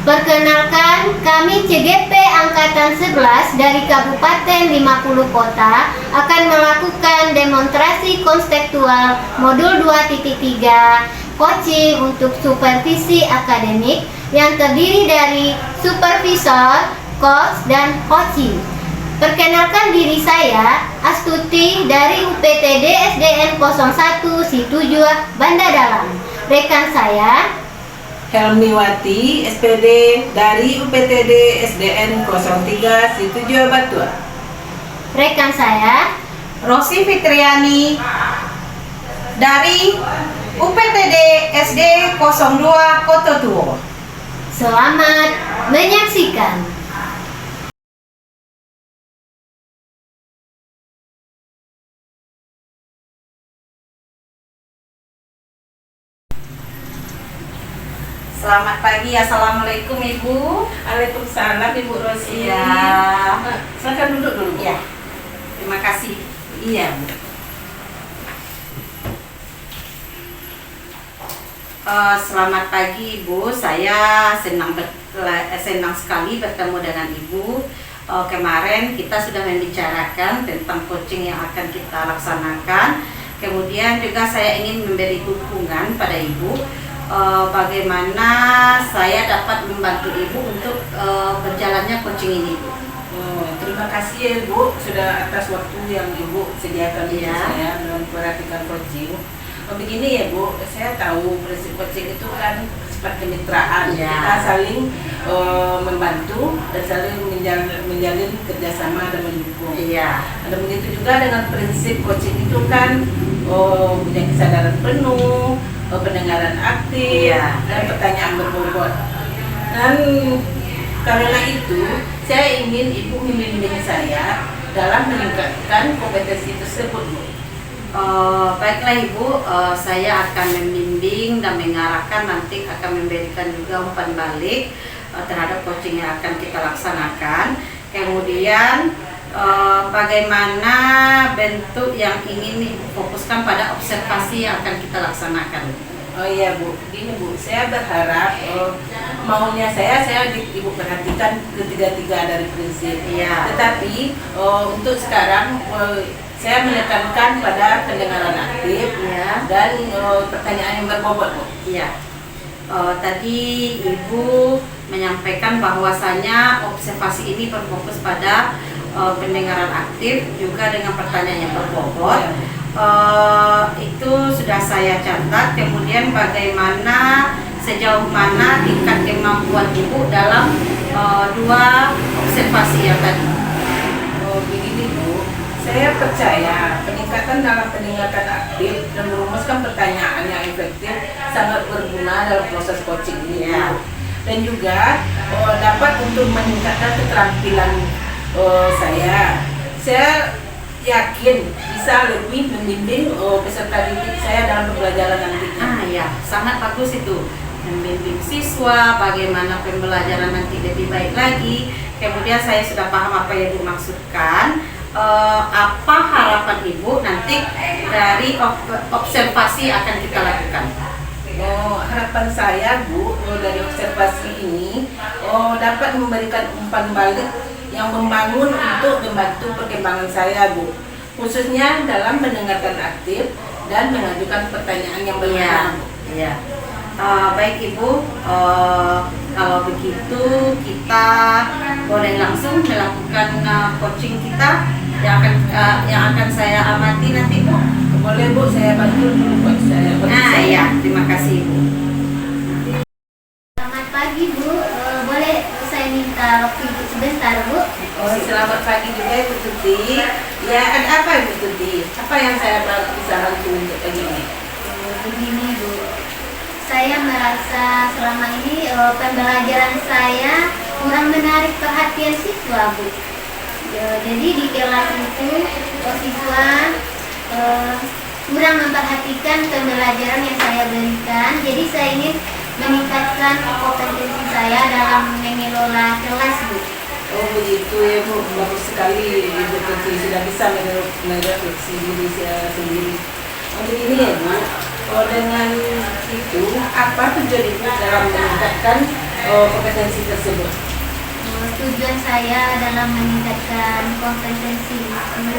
Perkenalkan, kami CGP Angkatan 11 dari Kabupaten 50 Kota akan melakukan demonstrasi konseptual modul 2.3 coaching untuk supervisi akademik yang terdiri dari supervisor, coach, dan coaching. Perkenalkan diri saya, Astuti dari UPTD SDN 01 Situju Banda Dalam. Rekan saya, Helmiwati, SPD dari UPTD SDN 03 Situju Batua. Rekan saya, Rosi Fitriani dari UPTD SD 02 Koto Tuo. selamat menyaksikan. Selamat pagi, assalamualaikum Ibu. Waalaikumsalam Ibu Rosi. Ya, Silakan duduk dulu. ya. Terima kasih. Iya, Bu. Selamat pagi Ibu. Saya senang sekali bertemu dengan Ibu. Kemarin kita sudah membicarakan tentang coaching yang akan kita laksanakan. Kemudian juga saya ingin memberi dukungan pada Ibu. Bagaimana saya dapat membantu Ibu untuk berjalannya coaching ini, Bu. Terima kasih ya Bu sudah atas waktu yang Ibu sediakan untuk saya memperhatikan coaching. Begini ya Bu, saya tahu prinsip coaching itu kan sifat kemitraan. Kita saling membantu dan saling menjalin kerjasama dan mendukung. Dan begitu juga dengan prinsip coaching itu kan punya kesadaran penuh, pendengaran aktif, dan pertanyaan berbobot. Dan karena itu, saya ingin Ibu membimbing saya dalam meningkatkan kompetensi tersebut, Bu. Baiklah Ibu, saya akan membimbing dan mengarahkan, nanti akan memberikan juga umpan balik terhadap coaching yang akan kita laksanakan. Kemudian bagaimana bentuk yang ingin Ibu fokuskan pada observasi yang akan kita laksanakan. Oh iya Bu, gini Bu, saya berharap maunya saya Ibu perhatikan ketiga-tiga dari prinsip. Tetapi untuk sekarang saya menekankan pada pendengaran aktif dan pertanyaan yang berbobot, Bu. Tadi Ibu menyampaikan bahwasanya observasi ini berfokus pada pendengaran aktif juga dengan pertanyaan yang berbobot. Itu sudah saya catat. Kemudian bagaimana sejauh mana tingkat kemampuan Ibu dalam dua observasi yang tadi. Begini Bu, saya percaya peningkatan dalam pendengaran aktif dan merumuskan pertanyaan yang efektif sangat berguna dalam proses coaching ini. Dan juga dapat untuk meningkatkan keterampilan saya yakin bisa lebih membimbing peserta didik saya dalam pembelajaran nantinya. Sangat bagus itu, membimbing siswa bagaimana pembelajaran nanti lebih baik lagi. Kemudian saya sudah paham apa yang Ibu maksudkan. Apa harapan Ibu nanti dari observasi akan kita lakukan? Harapan saya Bu dari observasi ini dapat memberikan umpan balik yang membangun untuk membantu perkembangan saya Bu, khususnya dalam mendengarkan aktif dan mengajukan pertanyaan yang benar. Baik Ibu, kalau begitu kita boleh langsung melakukan coaching kita yang akan saya amati nanti, Bu. Boleh Bu, saya bantu dulu buat saya. Terima kasih Ibu. Selamat pagi Bu, boleh saya minta waktu Ibu sebentar Bu? Selamat pagi juga Ibu Tuti. Ada apa Ibu Tuti? Apa yang saya bisa bantu untuk pagi ini? Begini Bu, saya merasa selama ini pembelajaran saya kurang menarik perhatian siswa Bu. Jadi di kelas itu siswa kurang memperhatikan pembelajaran yang saya berikan. Jadi saya ingin meningkatkan kompetensi saya dalam mengelola kelas Bu. Oh begitu ya Bu, bagus sekali Ibu Tuti sudah bisa merefleksi diri saya sendiri. Begini ya Bu, dengan itu apa tujuan Ibu dalam meningkatkan kompetensi tersebut? Tujuan saya dalam meningkatkan kompetensi itu,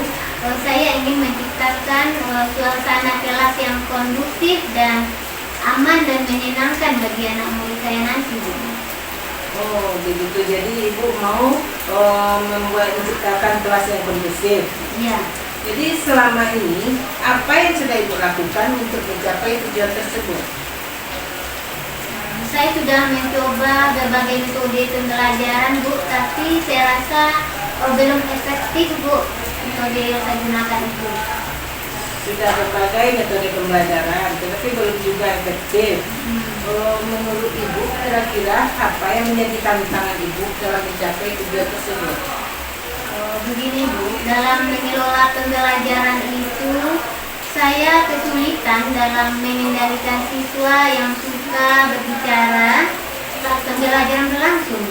saya ingin menciptakan suasana kelas yang kondusif dan aman dan menyenangkan bagi anak murid saya nanti. Oh begitu, jadi ibu mau menciptakan kelas yang kondusif. Ya, Jadi selama ini apa yang sudah ibu lakukan untuk mencapai tujuan tersebut? saya sudah mencoba berbagai metode pembelajaran, Bu, tapi saya rasa belum efektif, Bu, metode yang saya gunakan itu. Sudah berbagai metode pembelajaran, tetapi belum juga efektif. Menurut ibu, kira-kira apa yang menjadi tantangan ibu dalam mencapai tujuan tersebut? Begini, Bu, dalam mengelola pembelajaran itu saya kesulitan dalam mengendalikan siswa yang suka berbicara saat pembelajaran berlangsung.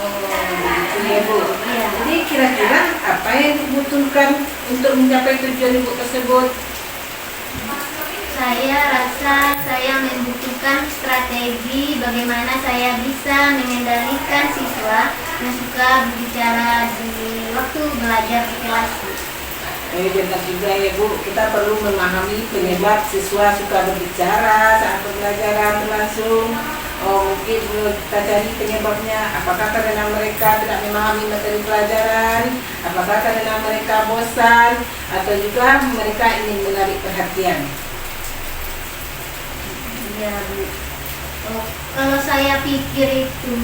Oh, begitu ya Bu. Iya. Jadi kira-kira apa yang dibutuhkan untuk mencapai tujuan ibu tersebut? Saya rasa saya membutuhkan strategi bagaimana saya bisa mengendalikan siswa yang suka berbicara di waktu belajar di kelas. Benar juga ya Bu, kita perlu memahami penyebab siswa suka berbicara saat pembelajaran berlangsung. Mungkin kita cari penyebabnya, apakah karena mereka tidak memahami materi pelajaran, apakah karena mereka bosan, atau juga mereka ingin menarik perhatian. Ya, Bu. Kalau saya pikir itu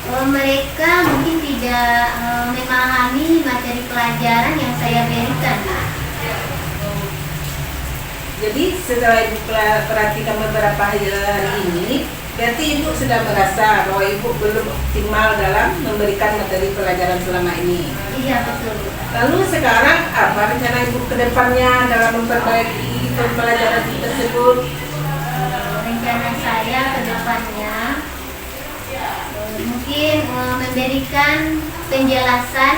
mereka mungkin tidak memahami materi pelajaran yang saya berikan. Jadi setelah ibu perhatikan beberapa hari ini, berarti ibu sudah merasa bahwa ibu belum optimal dalam memberikan materi pelajaran selama ini. Iya, betul. Lalu sekarang apa rencana ibu ke depannya dalam memperbaiki pembelajaran tersebut? Rencana saya ke depannya mungkin memberikan penjelasan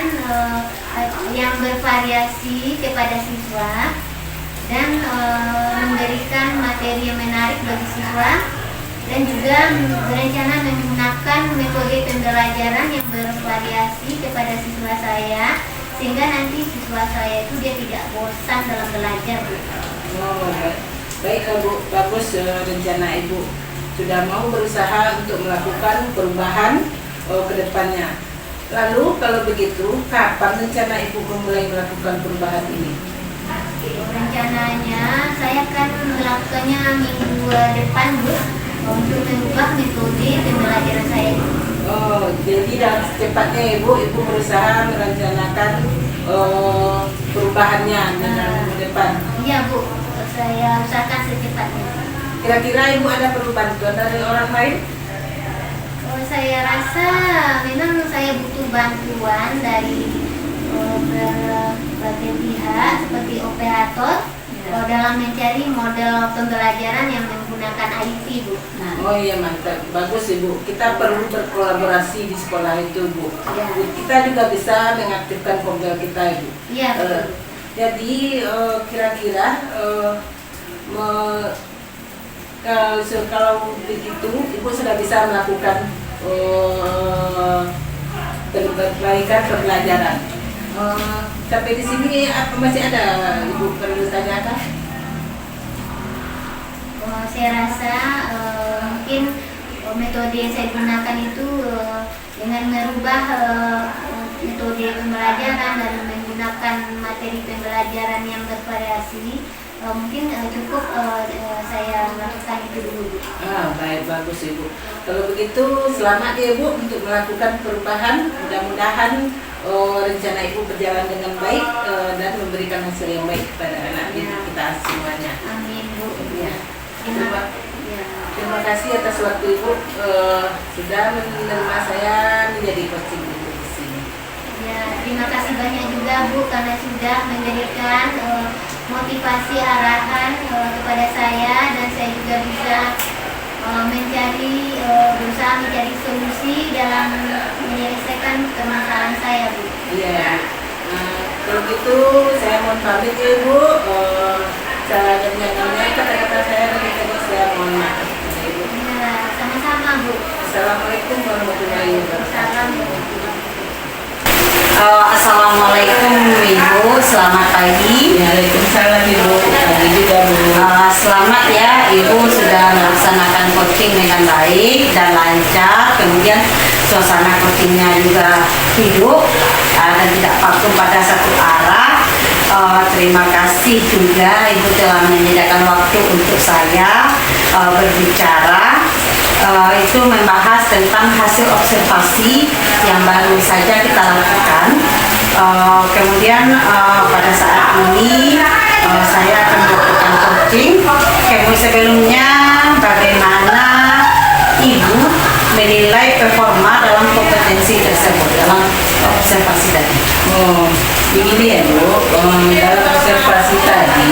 yang bervariasi kepada siswa dan memberikan materi yang menarik bagi siswa, dan juga berencana menggunakan metode pembelajaran yang bervariasi kepada siswa saya, sehingga nanti siswa saya itu dia tidak bosan dalam belajar, Bu. Oh, baik Bu, bagus rencana ibu. Sudah mau berusaha untuk melakukan perubahan ke depannya. Lalu kalau begitu, kapan rencana ibu memulai melakukan perubahan ini? Rencananya saya akan melakukannya minggu depan, Bu, untuk mengubah metode pembelajaran saya. Oh, jadi dalam secepatnya ibu berusaha merencanakan perubahannya dengan minggu depan. Iya, Bu, saya usahakan secepatnya. Kira-kira ibu ada perlu bantuan dari orang lain? Saya rasa memang saya butuh bantuan dari berbagai pihak seperti operator dalam mencari model pembelajaran yang menggunakan IT, Bu. Oh iya, mantap, bagus Ibu. Kita perlu berkolaborasi di sekolah itu, Bu. Ya. Kita juga bisa mengaktifkan Komdel kita, Ibu. Iya, betul. Jadi kira-kira kalau begitu Ibu sudah bisa melakukan perbaikan pembelajaran. Sampai di sini apa masih ada Ibu perlu tanyakan? Saya rasa mungkin metode yang saya gunakan itu dengan merubah metode pembelajaran dan menggunakan materi pembelajaran yang bervariasi, mungkin cukup saya lakukan itu dulu. Baik, bagus Ibu. Kalau begitu selamat ya Ibu untuk melakukan perubahan. Mudah-mudahan rencana Ibu berjalan dengan baik dan memberikan hasil yang baik kepada anak didik kita semuanya. Amin, Bu. Ya. Terima Terima kasih atas waktu Ibu sudah menerima saya menjadi coaching Ibu di sini. Ya, terima kasih banyak juga, Bu, karena sudah memberikan motivasi arahan kepada saya, dan saya juga bisa berusaha mencari solusi dalam menyelesaikan permasalahan saya, Bu. Iya. Kalau gitu saya mohon pamit ya Ibu. Salah dan kata-kata saya dari tadi saya mohon maaf. Ya, sama-sama, Bu. Assalamualaikum warahmatullahi wabarakatuh. Assalamualaikum Ibu, selamat pagi. Waalaikumsalam Ibu. Pagi juga Bu. Selamat ya, Ibu sudah melaksanakan coaching dengan baik dan lancar. Kemudian suasana coachingnya juga hidup dan tidak vakum pada satu arah. Terima kasih juga Ibu telah menyediakan waktu untuk saya berbicara. Itu membahas tentang hasil observasi yang baru saja kita lakukan. Kemudian pada saat ini saya akan melakukan coaching. Kemudian sebelumnya bagaimana Ibu menilai performa dalam kompetensi tersebut dalam observasi tadi? Begini ya Bu, dalam observasi tadi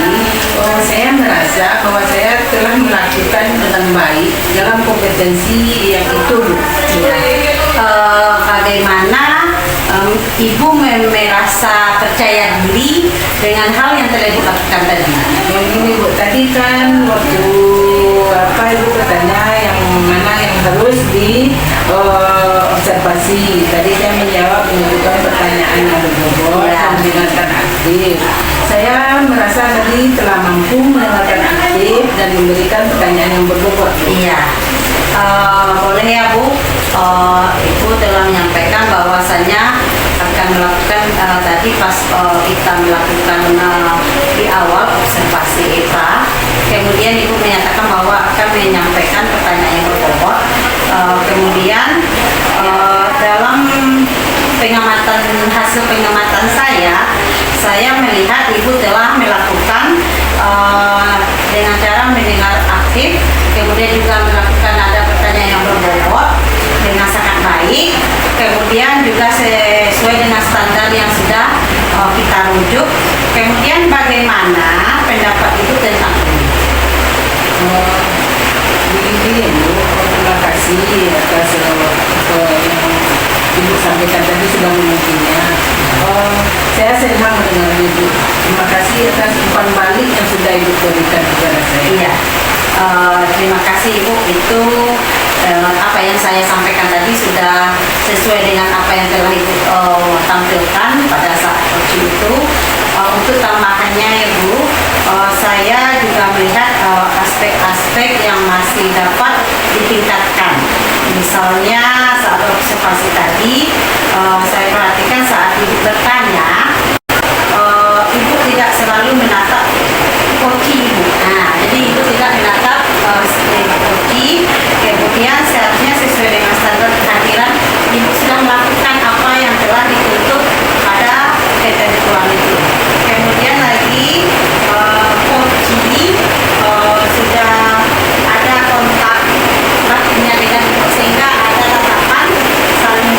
saya merasa bahwa saya telah melakukan dengan baik dalam kompetensi yang itu Bu. Bagaimana Ibu merasa percaya diri dengan hal yang telah Ibu lakukan tadi? Begini Bu, tadi kan waktu Ibu bertanya yang mana yang harus di observasi. Tadi saya menjawab menyebutkan pertanyaan yang berbobot dan mendengarkan aktif. Saya merasa tadi telah mampu mendengarkan aktif dan memberikan pertanyaan yang berbobot. Iya. Boleh ya Bu, Ibu telah menyampaikan bahwasannya akan melakukan tadi pas kita melakukan di awal observasi EVA, kemudian Ibu menyatakan bahwa akan menyampaikan pertanyaan yang berbobot. Kemudian dalam hasil pengamatan saya melihat Ibu telah melakukan dengan cara mendengar aktif, kemudian juga melakukan ada pertanyaan yang berbobot dengan sangat baik, kemudian juga sesuai dengan standar yang sudah kita rujuk. Kemudian bagaimana pendapat Ibu tentang ini? Begini ya Bu, terima kasih atas yang Ibu sampaikan tadi sudah mengertinya. Saya senang mendengar Ibu. Terima kasih atas umpan balik yang sudah Ibu berikan kepada saya. Iya. Terima kasih Ibu, itu apa yang saya sampaikan tadi sudah sesuai dengan apa yang telah Ibu tampilkan pada saat coaching itu. Untuk tambahannya Ibu, saya juga melihat aspek-aspek yang masih dapat ditingkatkan. Misalnya saat observasi tadi, saya perhatikan saat Ibu bertanya, Ibu tidak selalu menatap koci Ibu. Jadi Ibu tidak menatap koci. Kemudian seharusnya sesuai dengan standar kehadiran Ibu sudah melakukan apa yang telah dituntut pada ketentuan itu. Kemudian lagi koci sudah ada kontak batinnya dengan Ibu, sehingga ada tatapan saling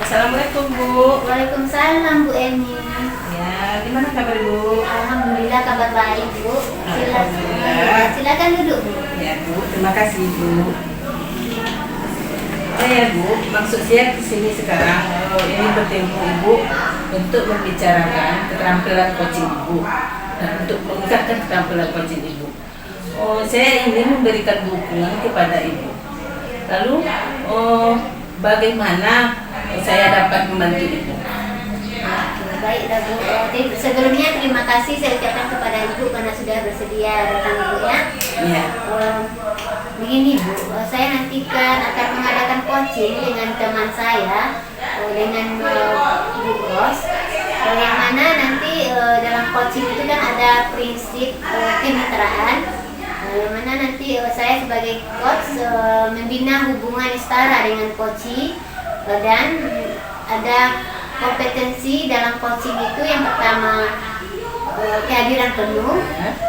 Assalamualaikum Bu. Waalaikumsalam Bu Eni. Ya, gimana kabar Bu? Alhamdulillah kabar baik Bu. Alhamdulillah. Silakan duduk Bu. Ya Bu, terima kasih Bu. Ya Bu, maksud saya kesini sekarang ini bertemu Ibu untuk membicarakan keterampilan coaching Ibu dan untuk meningkatkan keterampilan coaching Ibu. Saya ingin memberikan dukungan kepada Ibu. Lalu, bagaimana saya dapat membantu Ibu? Baiklah Bu. Sebelumnya terima kasih saya ucapkan kepada Ibu karena sudah bersedia datang Bu ya. Ya. Begini Bu, saya nantikan akan mengadakan coaching dengan teman saya, dengan Bu Ros, yang mana nanti dalam coaching itu kan ada prinsip kemitraan, yang mana nanti saya sebagai coach membina hubungan setara dengan coachee, dan ada kompetensi dalam coaching itu yang pertama kehadiran penuh,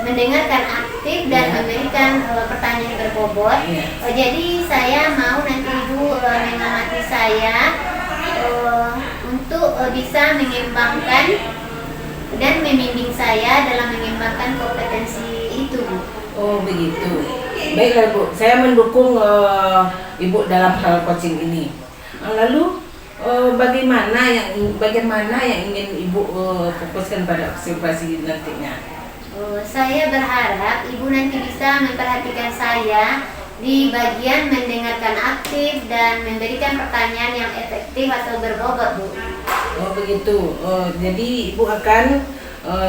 mendengarkan aktif dan memberikan pertanyaan berbobot. Jadi saya mau nanti Ibu mengamati saya untuk bisa mengembangkan dan membimbing saya dalam mengembangkan kompetensi itu Bu. Oh begitu. Baiklah Bu, saya mendukung Ibu dalam hal coaching ini. Lalu bagaimana yang ingin Ibu fokuskan pada observasi nantinya? Saya berharap Ibu nanti bisa memperhatikan saya di bagian mendengarkan aktif dan memberikan pertanyaan yang efektif atau berbobot Bu. Oh begitu. Jadi Ibu akan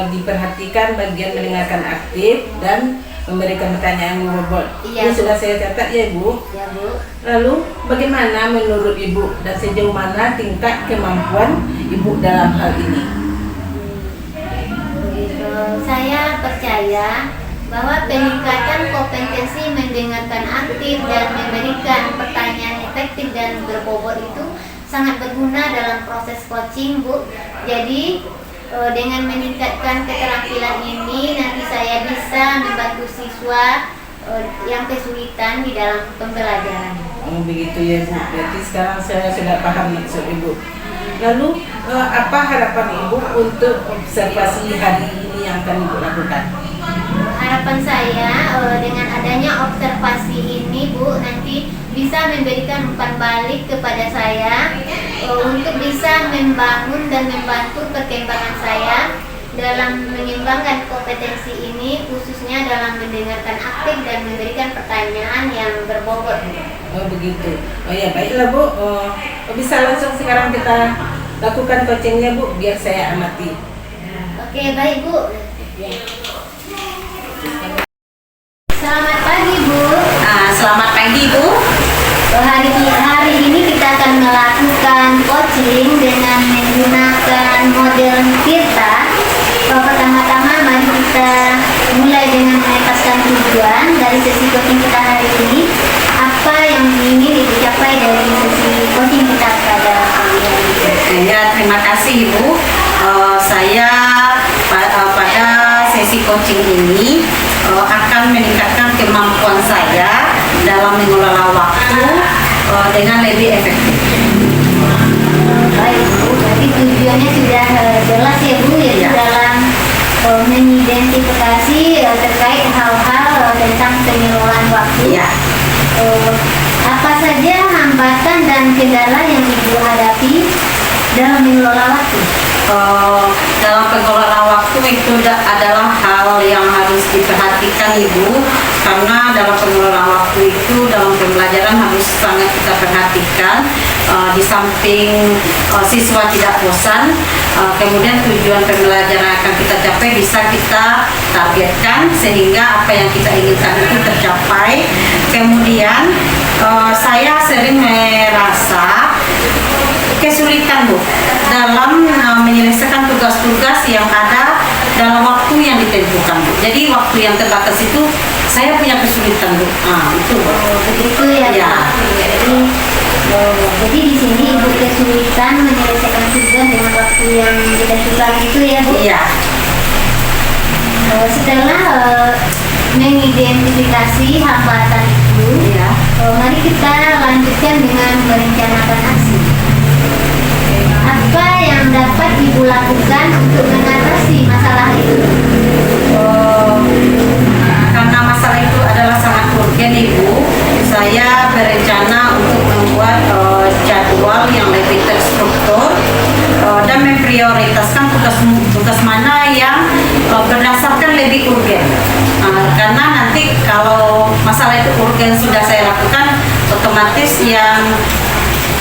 diperhatikan bagian mendengarkan aktif dan memberikan pertanyaan yang berbobot. Iya, Ini Bu. sudah saya catat ya Bu. Ya Bu. Lalu bagaimana menurut Ibu dan sejauh mana tingkat kemampuan Ibu dalam hal ini? Saya percaya bahwa peningkatan kompetensi mendengarkan aktif dan memberikan pertanyaan efektif dan berbobot itu sangat berguna dalam proses coaching Bu. Jadi dengan meningkatkan keterampilan ini nanti saya bisa membantu siswa yang kesulitan di dalam pembelajaran. Oh begitu ya Bu. Berarti sekarang saya sudah paham maksud Ibu. Lalu apa harapan Ibu untuk observasi hari ini yang akan Ibu lakukan? Harapan saya dengan adanya observasi ini Bu nanti bisa memberikan umpan balik kepada saya untuk bisa membangun dan membantu perkembangan saya dalam mengembangkan kompetensi ini, khususnya dalam mendengarkan aktif dan memberikan pertanyaan yang berbobot. Oh begitu. Oh ya baiklah Bu. Bisa langsung sekarang kita lakukan coachingnya Bu, biar saya amati. Oke baik Bu. Selamat pagi Bu. Selamat pagi Bu. Hari ini kita akan melakukan coaching dengan menggunakan model Tirta. Pertama-tama mari kita mulai dengan menetapkan tujuan dari sesi coaching kita hari ini. Apa yang ingin dicapai dari sesi coaching kita pada hari ini? Ya, terima kasih Ibu. Saya pada sesi coaching ini akan meningkatkan kemampuan saya dalam mengelola waktu dengan lebih efektif. Baik Bu, berarti tujuannya sudah jelas ya Bu, yaitu Ya. dalam mengidentifikasi terkait hal-hal tentang pengelolaan waktu. Ya. Apa saja hambatan dan kendala yang Ibu hadapi dalam mengelola waktu? Dalam pengelolaan waktu itu adalah hal yang harus diperhatikan Ibu, karena dalam pengelolaan waktu itu dalam pembelajaran harus sangat kita perhatikan. Di samping siswa tidak bosan, kemudian tujuan pembelajaran akan kita capai bisa kita targetkan sehingga apa yang kita inginkan itu tercapai. Kemudian saya sering merasa kesulitan Bu dalam menyelesaikan tugas-tugas yang ada dalam waktu yang ditentukan Bu. Jadi waktu yang terbatas itu saya punya kesulitan Bu. Itu Bu. Begitu ya. Ya. Jadi di sini Ibu kesulitan menyelesaikan tugas dengan waktu yang ditentukan itu ya Bu. Iya. Setelah mengidentifikasi hambatan itu, Iya. mari kita lanjutkan dengan merencanakan aksi. apa yang dapat Ibu lakukan untuk mengatasi masalah itu? Karena masalah itu adalah sangat urgen Ibu, saya berencana untuk membuat jadwal yang lebih terstruktur dan memprioritaskan tugas mana yang berdasarkan lebih urgen. Karena nanti kalau masalah itu urgen sudah saya lakukan, otomatis yang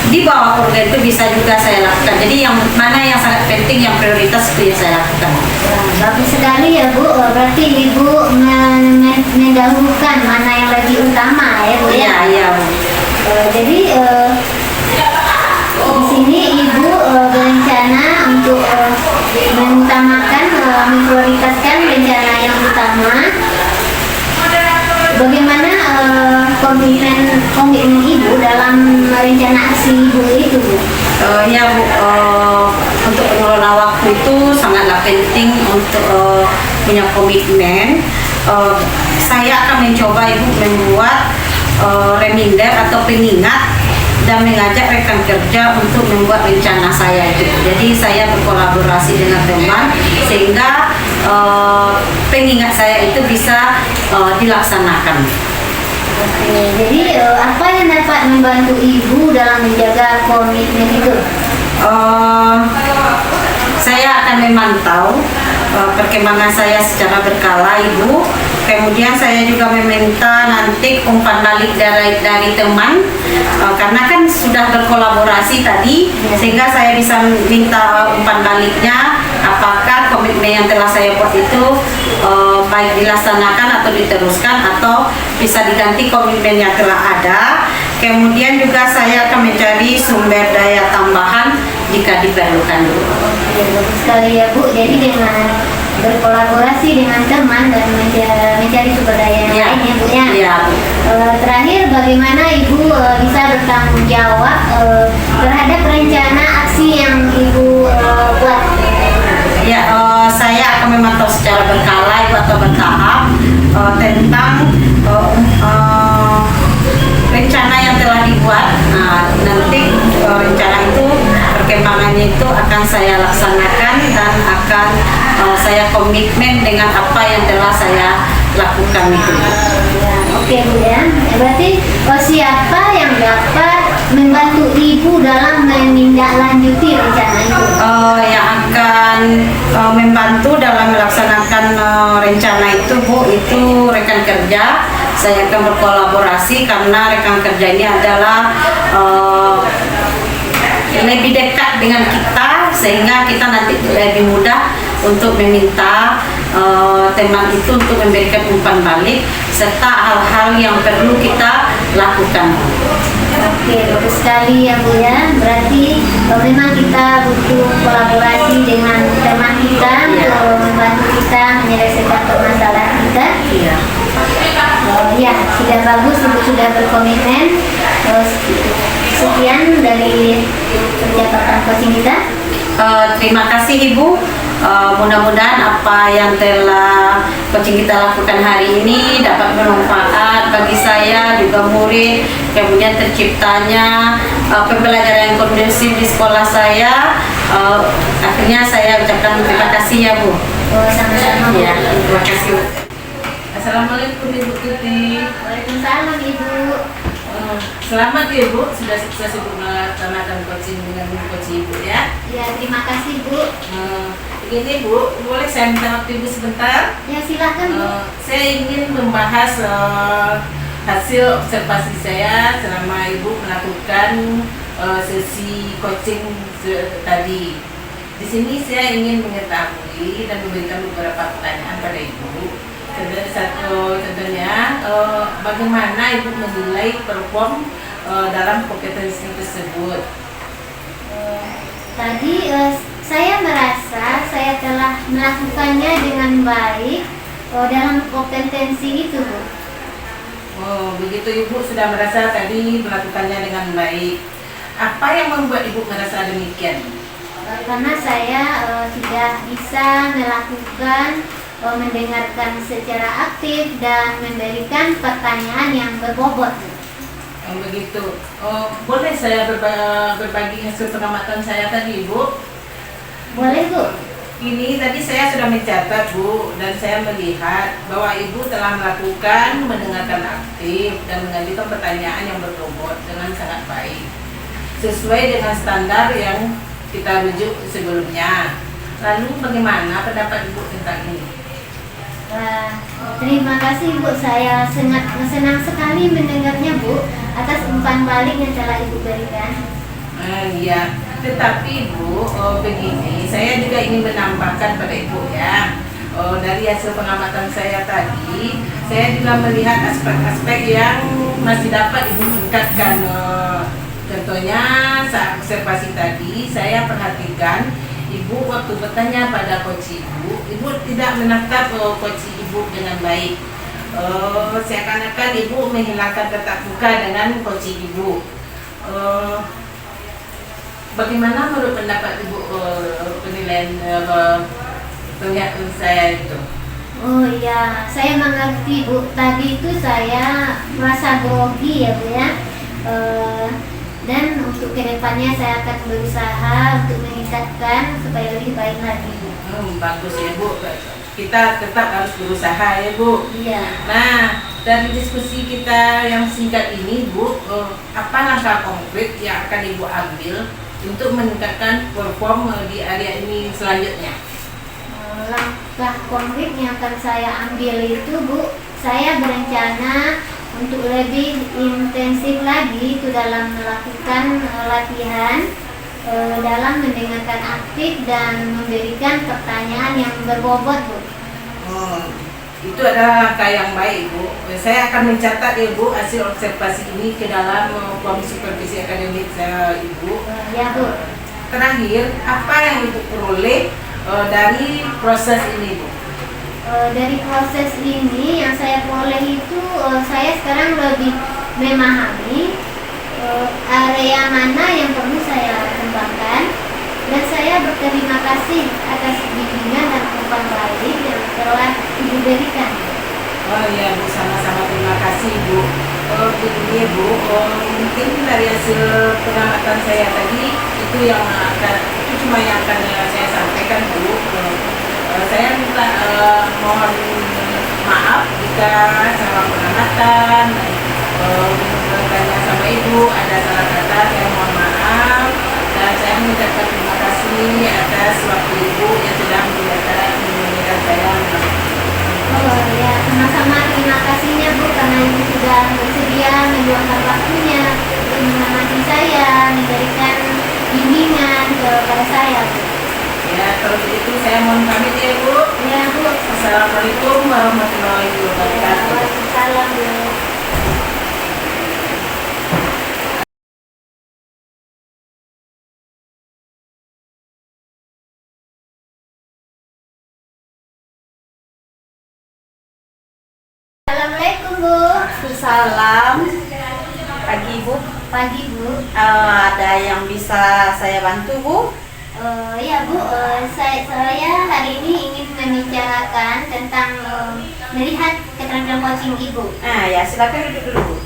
di bawah urgen itu bisa juga saya lakukan. Jadi yang mana yang sangat penting, yang prioritas itu yang saya lakukan. Bagus sekali ya Bu, berarti Ibu mendahulukan mana yang lebih utama ya Bu ya? Iya Bu. Jadi di sini Ibu berencana untuk mengutamakan, memprioritaskan rencana yang utama. Bagaimana komitmen Ibu dalam rencana aksi Ibu itu Bu? Ya Bu, untuk pengelola waktu itu sangatlah penting untuk punya komitmen. Saya akan mencoba Ibu membuat reminder atau pengingat dan mengajak rekan kerja untuk membuat rencana saya itu. Jadi saya berkolaborasi dengan teman sehingga pengingat saya itu bisa dilaksanakan. Oke, jadi apa yang dapat membantu Ibu dalam menjaga komitmen itu? Saya akan memantau perkembangan saya secara berkala Ibu. Kemudian saya juga meminta nanti umpan balik dari teman, karena kan sudah berkolaborasi tadi, sehingga saya bisa minta umpan baliknya apakah komitmen yang telah saya buat itu baik dilaksanakan atau diteruskan atau bisa diganti komitmen yang telah ada. Kemudian juga saya akan mencari sumber daya tambahan jika diperlukan. Oke, bagus sekali ya Bu. Jadi dengan berkolaborasi dengan teman dan mencari sumber daya yang lain ya Bu ya. Iya Bu. Terakhir, bagaimana Ibu bisa bertanggung jawab terhadap rencana aksi yang Ibu buat? Ya, saya akan memantau secara berkala atau bertahap tentang rencana yang telah dibuat. Nanti rencana itu perkembangannya itu akan saya laksanakan dan akan saya komitmen dengan apa yang telah saya lakukan itu. Oke Bu ya. Berarti siapa yang dapat membantu Ibu dalam menindaklanjuti rencana itu? Yang akan membantu dalam melaksanakan rencana itu Bu, itu rekan kerja. Saya akan berkolaborasi karena rekan kerja ini adalah lebih dekat dengan kita, sehingga kita nanti lebih mudah untuk meminta teman itu untuk memberikan umpan balik serta hal-hal yang perlu kita lakukan. Oke, bagus sekali ya Bu ya. Berarti memang kita butuh kolaborasi dengan teman kita untuk membantu kita menyelesaikan permasalahan kita. Iya. Ya, sudah bagus, Ibu sudah berkomitmen. Sekian dari percakapan coaching kita. Terima kasih Ibu. Mudah-mudahan apa yang telah coaching kita lakukan hari ini dapat bermanfaat bagi saya juga murid, kemudian terciptanya pembelajaran yang kondusif di sekolah saya. Akhirnya saya ucapkan terima kasih ya Bu. Sama-sama Bu. Ya, terima kasih Bu. Assalamualaikum Ibu Tuti. Waalaikumsalam Ibu. Selamat ya Bu, sudah sukses Ibu melaksanakan coaching dengan coach Ibu ya. Ya, terima kasih Bu. Begini Bu, boleh saya minta waktu Ibu sebentar? Ya, silakan Bu. Saya ingin membahas hasil observasi saya selama Ibu melakukan sesi coaching tadi. Di sini saya ingin mengetahui dan memberikan beberapa pertanyaan pada Ibu. Contohnya, bagaimana Ibu menilai perform dalam kompetensi tersebut? Tadi saya merasa saya telah melakukannya dengan baik dalam kompetensi itu Bu. Oh, begitu Ibu sudah merasa tadi melakukannya dengan baik. Apa yang membuat Ibu merasa demikian? Karena saya sudah bisa melakukan mendengarkan secara aktif dan memberikan pertanyaan yang berbobot. Begitu. Oh, boleh saya berbagi hasil pengamatan saya tadi, Bu? Boleh Bu. Ini tadi saya sudah mencatat, Bu, dan saya melihat bahwa Ibu telah melakukan mendengarkan aktif dan mengajukan pertanyaan yang berbobot dengan sangat baik, sesuai dengan standar yang kita rujuk sebelumnya. Lalu bagaimana pendapat Ibu tentang ini? Wah, terima kasih Bu, saya sangat senang sekali mendengarnya Bu atas umpan balik yang telah Ibu berikan. Iya, tetapi Bu, begini, saya juga ingin menambahkan pada Ibu ya. Dari hasil pengamatan saya tadi, saya juga melihat aspek-aspek yang masih dapat Ibu tingkatkan. Contohnya saat observasi tadi, saya perhatikan Ibu waktu bertanya pada coach Ibu tidak menatap coach Ibu dengan baik. Seakan-akan Ibu menghilangkan tatap muka dengan coach Ibu. Bagaimana menurut pendapat Ibu penilaian penglihatan saya itu? Oh iya, saya mengerti Bu. Tadi itu saya merasa grogi ya Bu ya. Dan untuk kedepannya saya akan berusaha untuk meningkatkan supaya lebih baik lagi Bu. Bagus ya Bu. Kita tetap harus berusaha ya Bu. Iya. Nah, dari diskusi kita yang singkat ini Bu, apa langkah konkret yang akan Ibu ambil untuk meningkatkan perform di area ini selanjutnya? Langkah konkret yang akan saya ambil itu Bu, saya berencana untuk lebih intensif lagi itu dalam melakukan latihan dalam mendengarkan aktif dan memberikan pertanyaan yang berbobot Bu. Itu adalah langkah yang baik Bu. Saya akan mencatat ya Bu hasil observasi ini ke dalam form supervisi akademik saya Ibu. Ya Bu. Terakhir, apa yang Ibu peroleh dari proses ini Bu? Dari proses ini yang saya peroleh itu saya sekarang lebih memahami area mana yang perlu saya kembangkan, dan saya berterima kasih atas bimbingan dan umpan balik yang telah Ibu berikan. Oh iya Bu, sama-sama terima kasih Bu. Begini Bu, mungkin dari hasil pengamatan saya tadi itu cuma yang akan saya sampaikan Bu. Saya minta mohon maaf jika salah pengamatan, bertanya sama Ibu ada salah kata, saya mohon maaf, dan saya mengucapkan terima kasih atas waktu Ibu yang sudah mendengarkan saya. Oh ya, sama-sama terima kasihnya Bu karena Ibu sudah bersedia meluangkan waktunya untuk mengamati saya, memberikan bimbingan kepada saya Bu. Ya, kalau begitu saya mohon pamit ya Bu. Ya Bu. Assalamualaikum warahmatullahi wabarakatuh. Waalaikumsalam Bu. Assalamualaikum Bu. Salam pagi Bu. Pagi Bu. Ada yang bisa saya bantu Bu? Ya Bu, saya hari ini ingin membicarakan tentang melihat keterampilan coaching Ibu. Ya silakan duduk dulu Bu.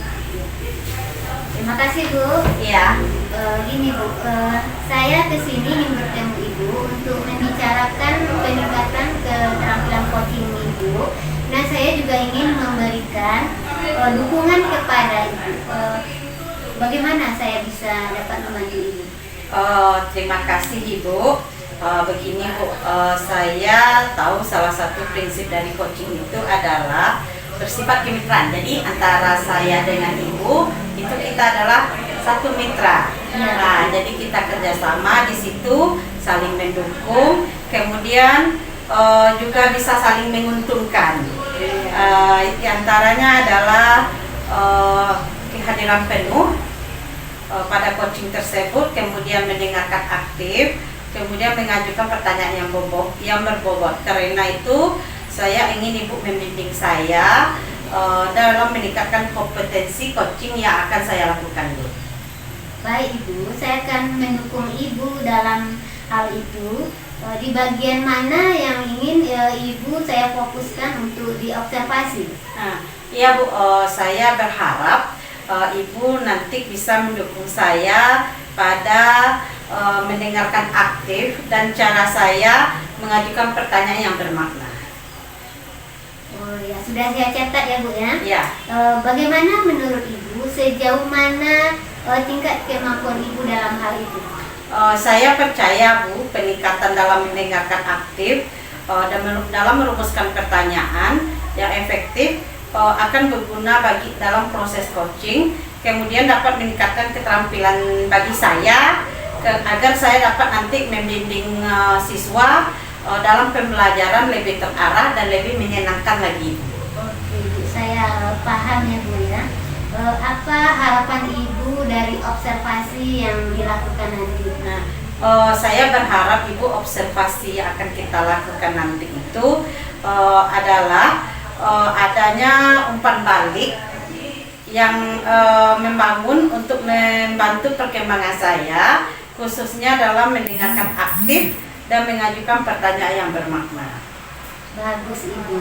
Terima kasih Bu. Iya. Gini Bu, saya kesini ingin bertemu Ibu untuk membicarakan peningkatan keterampilan coaching Ibu. Nah, saya juga ingin memberikan dukungan kepada Ibu. Bagaimana saya bisa dapat membantu Ibu? Terima kasih Ibu. Begini Bu, saya tahu salah satu prinsip dari coaching itu adalah bersifat kemitraan. Jadi antara saya dengan Ibu itu kita adalah satu mitra. Nah, jadi kita kerjasama di situ, saling mendukung, kemudian juga bisa saling menguntungkan. Di antaranya adalah kehadiran penuh pada coaching tersebut, kemudian mendengarkan aktif, kemudian mengajukan pertanyaan yang berbobot. Karena itu saya ingin Ibu membimbing saya dalam meningkatkan kompetensi coaching yang akan saya lakukan Bu. Baik Ibu, saya akan mendukung Ibu dalam hal itu. Di bagian mana yang ingin Ibu saya fokuskan untuk diobservasi? Iya Bu, saya berharap Ibu nanti bisa mendukung saya pada mendengarkan aktif dan cara saya mengajukan pertanyaan yang bermakna. Oh ya, sudah saya catat ya Bu ya. Ya. Bagaimana menurut Ibu, sejauh mana tingkat kemampuan Ibu dalam hal itu? Saya percaya Bu, peningkatan dalam mendengarkan aktif dan dalam merumuskan pertanyaan yang efektif akan berguna bagi dalam proses coaching, kemudian dapat meningkatkan keterampilan bagi saya agar saya dapat nanti membimbing siswa dalam pembelajaran lebih terarah dan lebih menyenangkan lagi. Oke Bu, saya paham ya Bu ya. Apa harapan Ibu dari observasi yang dilakukan nanti? Nah, saya berharap Ibu observasi yang akan kita lakukan nanti itu adalah adanya umpan balik yang membangun untuk membantu perkembangan saya, khususnya dalam mendengarkan aktif dan mengajukan pertanyaan yang bermakna. Bagus Ibu.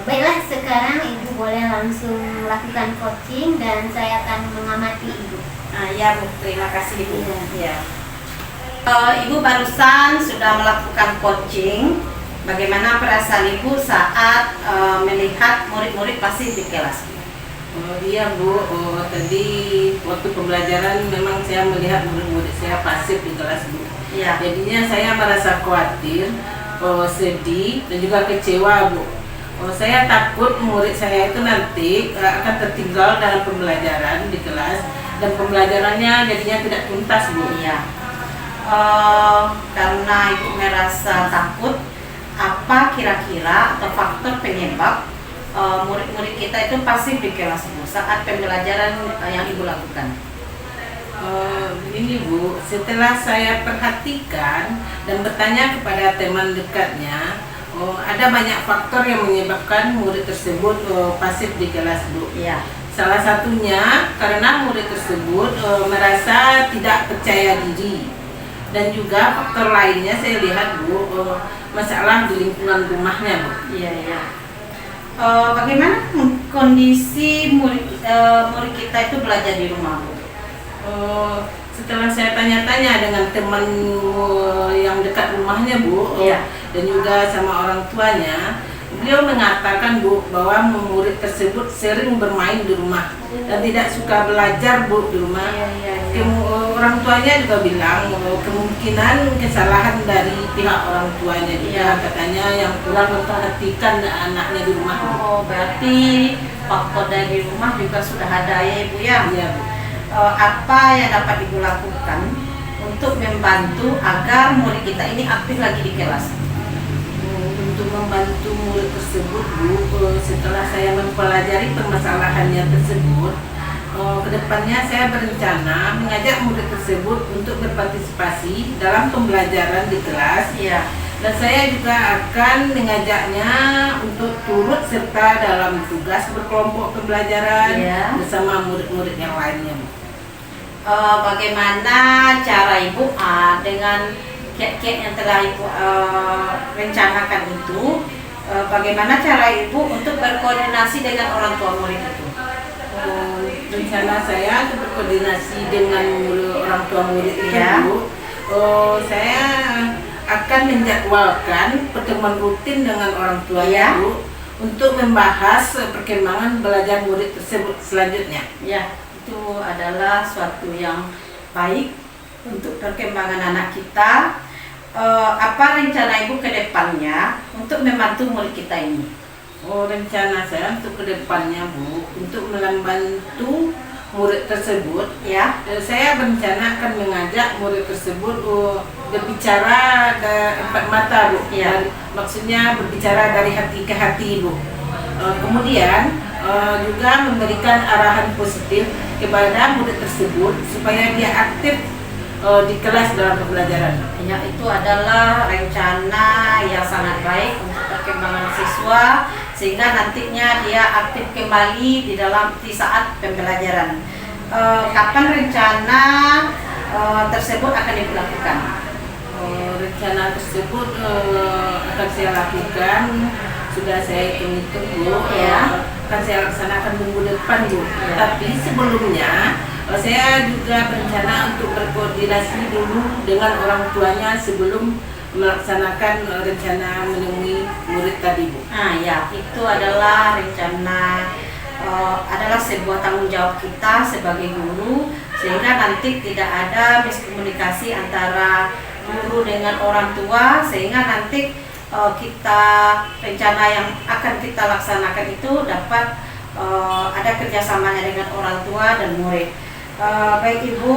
Baiklah, sekarang Ibu boleh langsung melakukan coaching dan saya akan mengamati Ibu. Ya Bu, terima kasih Ibu. Iya. Ibu barusan sudah melakukan coaching. Bagaimana perasaan Ibu saat melihat murid-murid pasif di kelas? Iya Bu, tadi waktu pembelajaran memang saya melihat murid-murid saya pasif di kelas Bu. Ya. Jadinya saya merasa khawatir, sedih dan juga kecewa Bu. Saya takut murid saya itu nanti akan tertinggal dalam pembelajaran di kelas dan pembelajarannya jadinya tidak tuntas Bu. Iya. Karena Ibu merasa takut, apa kira-kira atau faktor penyebab murid-murid kita itu pasif di kelas Bu saat pembelajaran yang Ibu lakukan? Ini Bu, setelah saya perhatikan dan bertanya kepada teman dekatnya, ada banyak faktor yang menyebabkan murid tersebut pasif di kelas Bu. Iya. Salah satunya karena murid tersebut merasa tidak percaya diri, dan juga faktor lainnya saya lihat Bu, masalah di lingkungan rumahnya Bu. Iya, iya. Bagaimana kondisi murid kita itu belajar di rumah Bu? Setelah saya tanya-tanya dengan teman yang dekat rumahnya Bu, Iya. dan juga sama orang tuanya, beliau mengatakan Bu bahwa murid tersebut sering bermain di rumah dan tidak suka belajar Bu di rumah. Orang tuanya juga bilang kemungkinan kesalahan dari pihak orang tuanya juga, katanya yang kurang memperhatikan anaknya di rumah. Berarti faktor dari rumah juga sudah ada ya Ibu ya? Iya Bu. Apa yang dapat Ibu lakukan untuk membantu agar murid kita ini aktif lagi di kelas? Untuk membantu murid tersebut Bu, setelah saya mempelajari permasalahannya tersebut, kedepannya saya berencana mengajak murid tersebut untuk berpartisipasi dalam pembelajaran di kelas. Iya. Dan saya juga akan mengajaknya untuk turut serta dalam tugas berkelompok pembelajaran bersama murid-murid yang lainnya. Bagaimana cara Ibu dengan kiat-kiat yang telah Ibu rencanakan itu? Bagaimana cara Ibu untuk berkoordinasi dengan orang tua murid itu? Rencana saya untuk berkoordinasi dengan orang tua murid itu, saya akan menjadwalkan pertemuan rutin dengan orang tua Bu untuk membahas perkembangan belajar murid tersebut selanjutnya. Ya, itu adalah suatu yang baik untuk perkembangan anak kita. Apa rencana Ibu ke depannya untuk membantu murid kita ini? Rencana saya untuk kedepannya Bu, untuk membantu murid tersebut, saya berencana akan mengajak murid tersebut berbicara empat mata Bu. Maksudnya berbicara dari hati ke hati Bu. Kemudian juga memberikan arahan positif kepada murid tersebut supaya dia aktif di kelas dalam pembelajaran. Ya, itu adalah rencana yang sangat baik untuk perkembangan siswa sehingga nantinya dia aktif kembali di saat pembelajaran. Kapan rencana tersebut akan dilakukan? Rencana tersebut akan saya lakukan, sudah saya hitung-hitung Bu. akan saya laksanakan minggu depan Bu. Tapi sebelumnya saya juga berencana untuk berkoordinasi dulu dengan orang tuanya sebelum melaksanakan rencana menemui murid tadi Bu. Nah ya, itu adalah rencana, adalah sebuah tanggung jawab kita sebagai guru, sehingga nanti tidak ada miskomunikasi antara guru dengan orang tua, sehingga nanti kita rencana yang akan kita laksanakan itu dapat ada kerjasamanya dengan orang tua dan murid. Baik Ibu,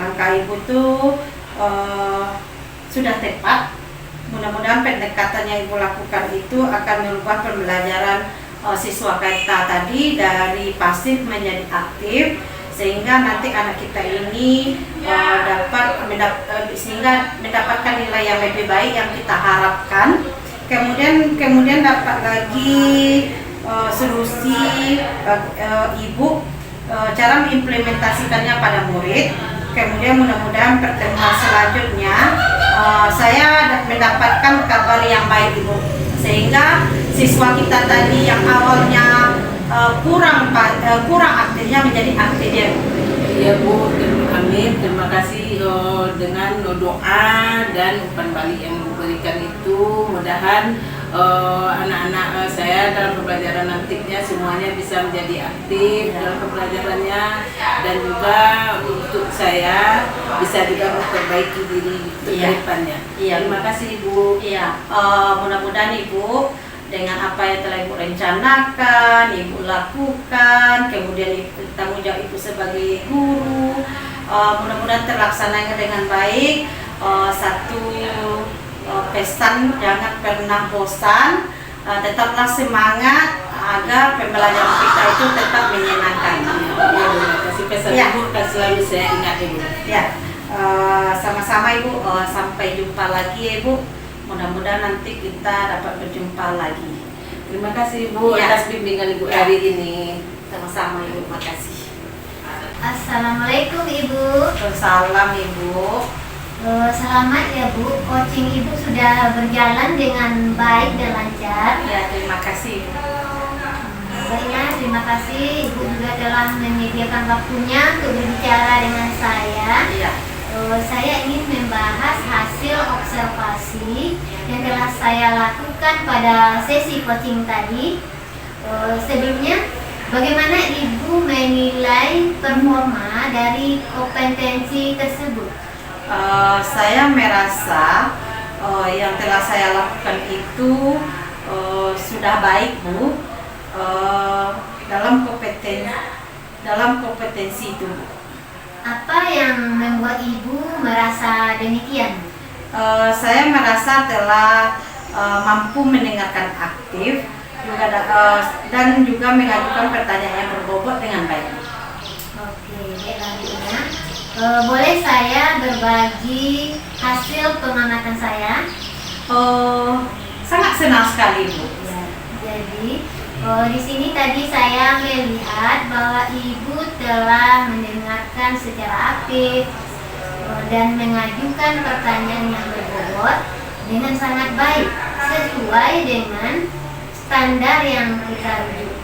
langkah Ibu tuh sudah tepat. Mudah-mudahan pendekatan yang Ibu lakukan itu akan merubah pembelajaran siswa kita tadi dari pasif menjadi aktif, sehingga nanti anak kita ini sehingga mendapatkan nilai yang lebih baik yang kita harapkan. Kemudian dapat lagi solusi Ibu cara mengimplementasikannya pada murid. Kemudian mudah-mudahan pertemuan selanjutnya saya mendapatkan kabar yang baik Ibu, sehingga siswa kita tadi yang awalnya kurang aktifnya menjadi aktif ya Bu. Iya Bu, amin. Terima kasih dengan doa dan umpan balik yang Ibu berikan itu, mudahan anak-anak saya dalam pembelajaran nantinya semuanya bisa menjadi aktif dalam pembelajarannya, dan juga untuk saya bisa juga memperbaiki diri ke depannya. Terima kasih Ibu. Iya, mudah-mudahan Ibu dengan apa yang telah Ibu rencanakan, Ibu lakukan, kemudian tanggung jawab Ibu sebagai guru, mudah-mudahan terlaksana dengan baik. Satu pesan, jangan pernah bosan, tetaplah semangat agar pembelajaran kita itu tetap menyenangkan. Terima kasih pesan Ibu, dan selalu saya ingat Ibu. Ya, sama-sama Ibu. Sampai jumpa lagi ya Ibu. Mudah-mudahan nanti kita dapat berjumpa lagi. Terima kasih Ibu atas bimbingan Ibu hari ini. Sama-sama Ibu, makasih. Assalamualaikum Ibu. Salam Ibu. Selamat ya Bu, coaching Ibu sudah berjalan dengan baik dan lancar. Ya, terima kasih Ibu. Baiklah, terima kasih Ibu juga telah menyediakan waktunya untuk berbicara dengan saya. Iya. Saya ingin membahas hasil observasi yang telah saya lakukan pada sesi coaching tadi. Sebelumnya, bagaimana Ibu menilai performa dari kompetensi tersebut? Saya merasa yang telah saya lakukan itu sudah baik Bu, dalam kompetensi itu. Apa yang membuat Ibu merasa demikian? Saya merasa telah mampu mendengarkan aktif juga dan juga mengajukan pertanyaan yang berbobot dengan baik. Oke, baiklah Ibunya. Boleh saya berbagi hasil pengamatan saya? Sangat senang sekali Bu. Ya, jadi di sini tadi saya melihat bahwa Ibu telah mendengarkan secara aktif dan mengajukan pertanyaan yang berbobot dengan sangat baik sesuai dengan standar yang kita rujuk.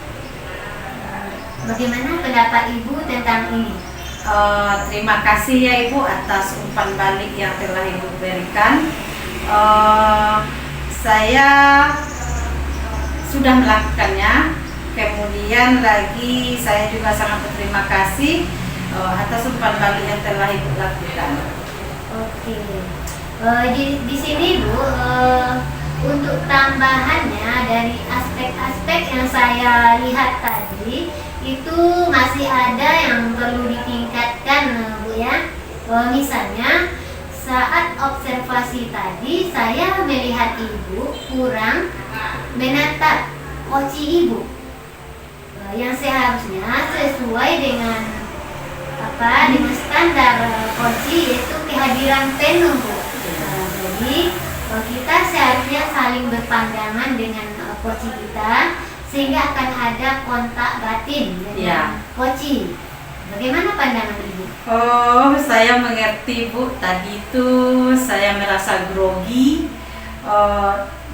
Bagaimana pendapat Ibu tentang ini? Terima kasih ya Ibu atas umpan balik yang telah Ibu berikan. Saya sudah melakukannya. Kemudian lagi saya juga sangat berterima kasih atas umpan balik yang telah Ibu lakukan. Oke. Di sini Bu, untuk tambahannya dari aspek-aspek yang saya lihat tadi itu masih ada yang perlu ditingkatkan Bu ya. Misalnya saat observasi tadi saya melihat Ibu kurang menatap koci Ibu yang seharusnya sesuai dengan dengan standar koci, yaitu kehadiran penuh Bu. Jadi kita seharusnya saling berpandangan dengan koci kita sehingga akan ada kontak batin dengan koci. Bagaimana pandangan Ibu? Saya mengerti Bu. Tadi itu saya merasa grogi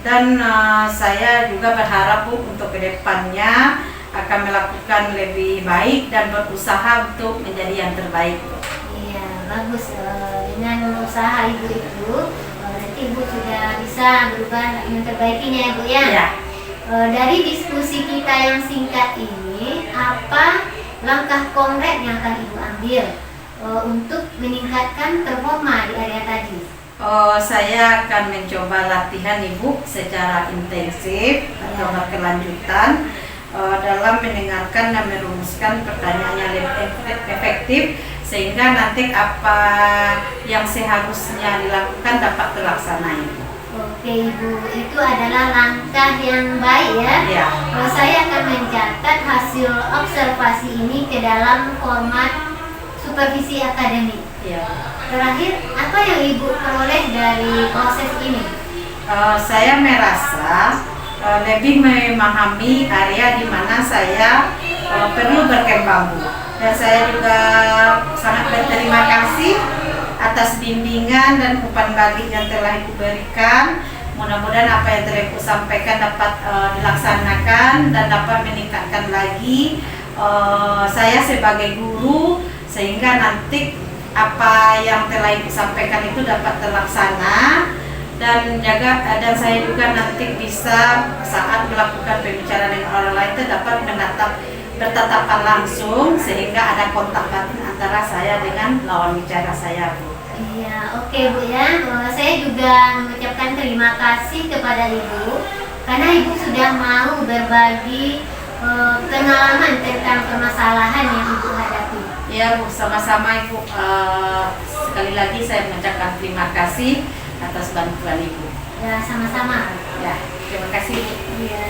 dan saya juga berharap Bu untuk kedepannya akan melakukan lebih baik dan berusaha untuk menjadi yang terbaik. Iya, bagus. Dengan usaha ibu itu, nanti ibu sudah bisa berubah memperbaikinya ya bu ya. Ya. Dari diskusi kita yang singkat ini, apa langkah konkret yang akan ibu ambil untuk meningkatkan performa di area tadi? Saya akan mencoba latihan ibu secara intensif atau berkelanjutan dalam mendengarkan dan merumuskan pertanyaan yang lebih efektif, sehingga nanti apa yang seharusnya dilakukan dapat terlaksana ibu. Oke ibu, itu adalah langkah yang baik ya. Ya. Saya akan mencatat hasil observasi ini ke dalam format supervisi akademik. Ya. Terakhir, apa yang ibu peroleh dari proses ini? Saya merasa lebih memahami area di mana saya perlu berkembang Bu. Dan saya juga sangat berterima kasih atas bimbingan dan umpan balik yang telah Ibu berikan. Mudah-mudahan apa yang telah Ibu sampaikan dapat dilaksanakan dan dapat meningkatkan lagi saya sebagai guru, sehingga nanti apa yang telah Ibu sampaikan itu dapat terlaksana, dan saya juga nanti bisa saat melakukan pembicaraan dengan orang lain itu dapat bertatapan langsung, sehingga ada kontak batin antara saya dengan lawan bicara saya Bu. Iya, oke Bu ya. Saya juga mengucapkan terima kasih kepada Ibu karena Ibu sudah mau berbagi pengalaman tentang permasalahan yang Ibu hadapi. Ya Bu, sama-sama Ibu. Sekali lagi saya mengucapkan terima kasih atas bantuan Ibu. Ya, sama-sama. Ya, terima kasih Bu. Iya.